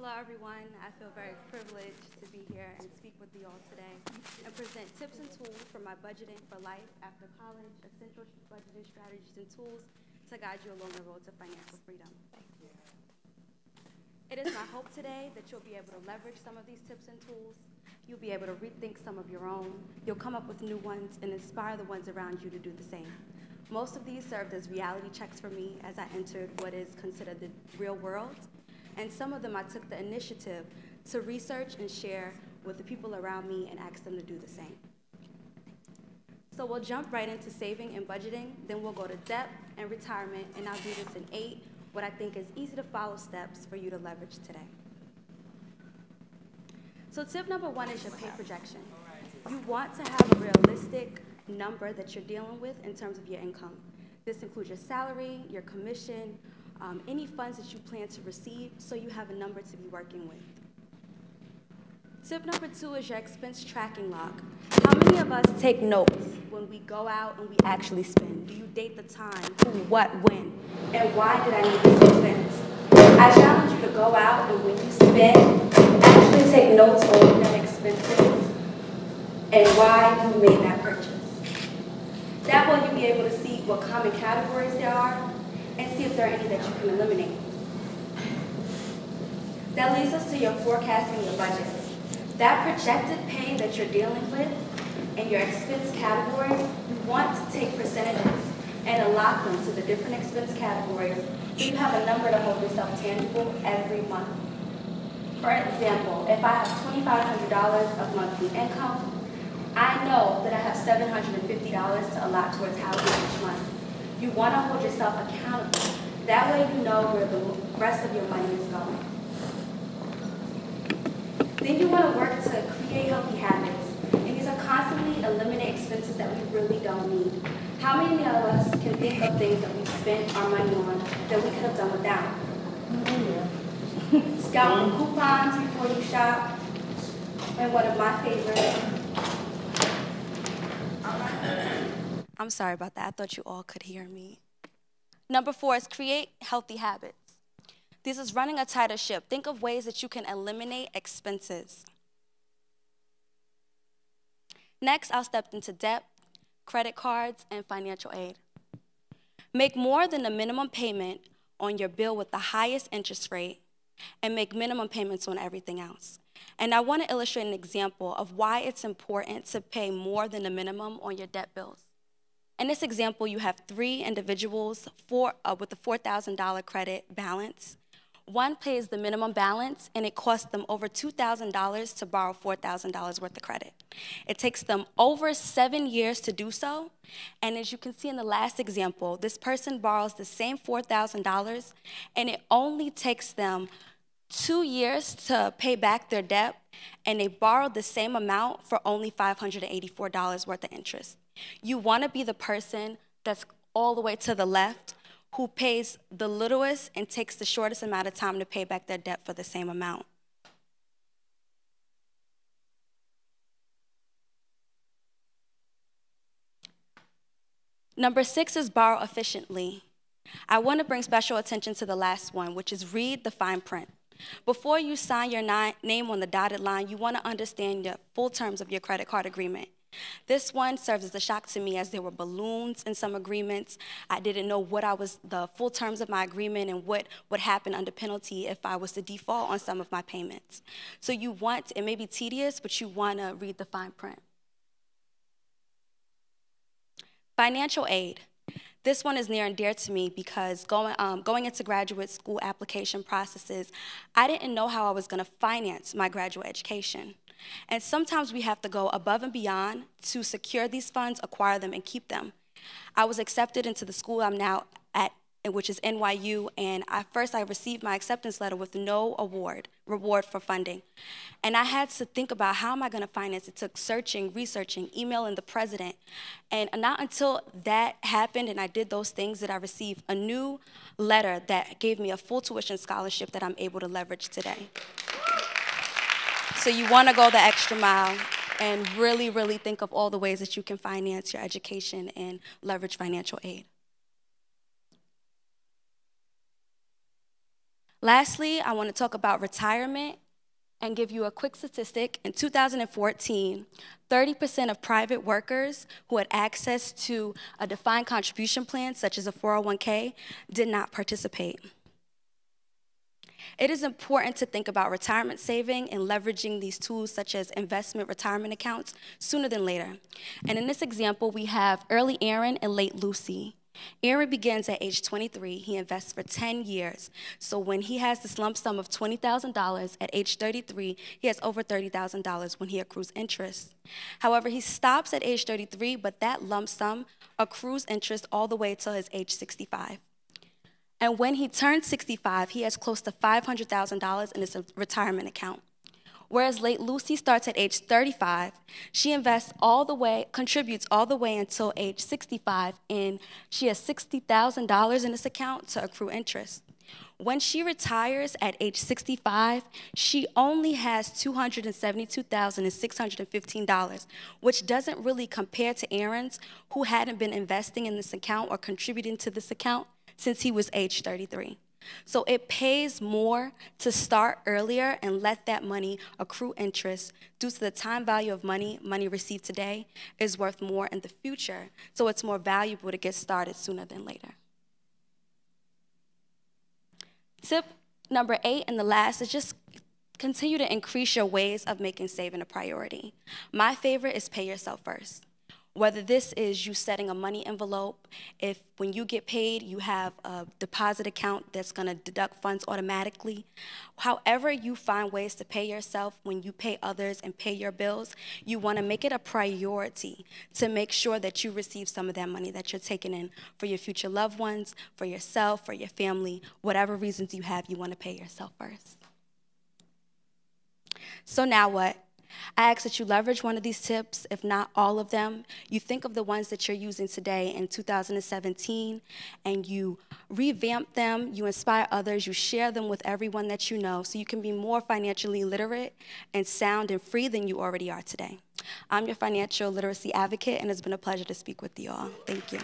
Hello, everyone. I feel very privileged to be here and speak with you all today and present tips and tools for my budgeting for life after college, essential budgeting strategies and tools to guide you along the road to financial freedom. It is my hope today that you'll be able to leverage some of these tips and tools. You'll be able to rethink some of your own. You'll come up with new ones and inspire the ones around you to do the same. Most of these served as reality checks for me as I entered what is considered the real world. And some of them I took the initiative to research and share with the people around me and ask them to do the same. So we'll jump right into saving and budgeting, then we'll go to debt and retirement, and I'll do this in 8, what I think is easy to follow steps for you to leverage today. So tip number 1 is your pay projection. You want to have a realistic number that you're dealing with in terms of your income. This includes your salary, your commission, any funds that you plan to receive, so you have a number to be working with. Tip number 2 is your expense tracking log. How many of us take notes when we go out and we actually spend? Do you date the time, who, what, when, and why did I need this expense? I challenge you to go out and when you spend, actually take notes on what that expense is and why you made that purchase. That way you'll be able to see what common categories there are and see if there are any that you can eliminate. That leads us to your forecasting your budget. That projected pay that you're dealing with and your expense categories, you want to take percentages and allot them to the different expense categories so you have a number to hold yourself tangible every month. For example, if I have $2,500 of monthly income, I know that I have $750 to allot towards housing each month. You want to hold yourself accountable. That way you know where the rest of your money is going. Then you want to work to create healthy habits. And these are constantly eliminate expenses that we really don't need. How many of us can think of things that we spent our money on that we could have done without? Scout for coupons before you shop. And one of my favorites. I'm sorry about that. I thought you all could hear me. Number 4 is create healthy habits. This is running a tighter ship. Think of ways that you can eliminate expenses. Next, I'll step into debt, credit cards, and financial aid. Make more than the minimum payment on your bill with the highest interest rate and make minimum payments on everything else. And I want to illustrate an example of why it's important to pay more than the minimum on your debt bills. In this example, you have 3 individuals with a $4,000 credit balance. One pays the minimum balance, and it costs them over $2,000 to borrow $4,000 worth of credit. It takes them over 7 years to do so, and as you can see in the last example, this person borrows the same $4,000, and it only takes them 2 years to pay back their debt, and they borrowed the same amount for only $584 worth of interest. You want to be the person that's all the way to the left who pays the littlest and takes the shortest amount of time to pay back their debt for the same amount. Number 6 is borrow efficiently. I want to bring special attention to the last one, which is read the fine print. Before you sign your name on the dotted line, you want to understand the full terms of your credit card agreement. This one serves as a shock to me as there were balloons in some agreements. I didn't know what the full terms of my agreement and what would happen under penalty if I was to default on some of my payments. So you want, it may be tedious, but you want to read the fine print. Financial aid. This one is near and dear to me because going into graduate school application processes, I didn't know how I was going to finance my graduate education. And sometimes we have to go above and beyond to secure these funds, acquire them, and keep them. I was accepted into the school I'm now at, which is NYU, and I received my acceptance letter with no reward for funding. And I had to think about how am I going to finance it. It took searching, researching, emailing the president. And not until that happened and I did those things did I receive a new letter that gave me a full tuition scholarship that I'm able to leverage today. So you want to go the extra mile and really, really think of all the ways that you can finance your education and leverage financial aid. Lastly, I want to talk about retirement and give you a quick statistic. In 2014, 30% of private workers who had access to a defined contribution plan, such as a 401k, did not participate. It is important to think about retirement saving and leveraging these tools such as investment retirement accounts sooner than later. And in this example, we have early Aaron and late Lucy. Aaron begins at age 23. He invests for 10 years. So when he has this lump sum of $20,000 at age 33, he has over $30,000 when he accrues interest. However, he stops at age 33, but that lump sum accrues interest all the way till his age 65. And when he turns 65, he has close to $500,000 in his retirement account. Whereas late Lucy starts at age 35, she contributes all the way until age 65, and she has $60,000 in this account to accrue interest. When she retires at age 65, she only has $272,615, which doesn't really compare to Aaron's, who hadn't been investing in this account or contributing to this account since he was age 33. So it pays more to start earlier and let that money accrue interest due to the time value of money received today is worth more in the future. So it's more valuable to get started sooner than later. Tip number 8 and the last is just continue to increase your ways of making saving a priority. My favorite is pay yourself first. Whether this is you setting a money envelope, if when you get paid, you have a deposit account that's going to deduct funds automatically. However you find ways to pay yourself when you pay others and pay your bills, you want to make it a priority to make sure that you receive some of that money that you're taking in for your future loved ones, for yourself, for your family, whatever reasons you have, you want to pay yourself first. So now what? I ask that you leverage one of these tips, if not all of them. You think of the ones that you're using today in 2017, and you revamp them, you inspire others, you share them with everyone that you know so you can be more financially literate and sound and free than you already are today. I'm your financial literacy advocate, and it's been a pleasure to speak with you all. Thank you.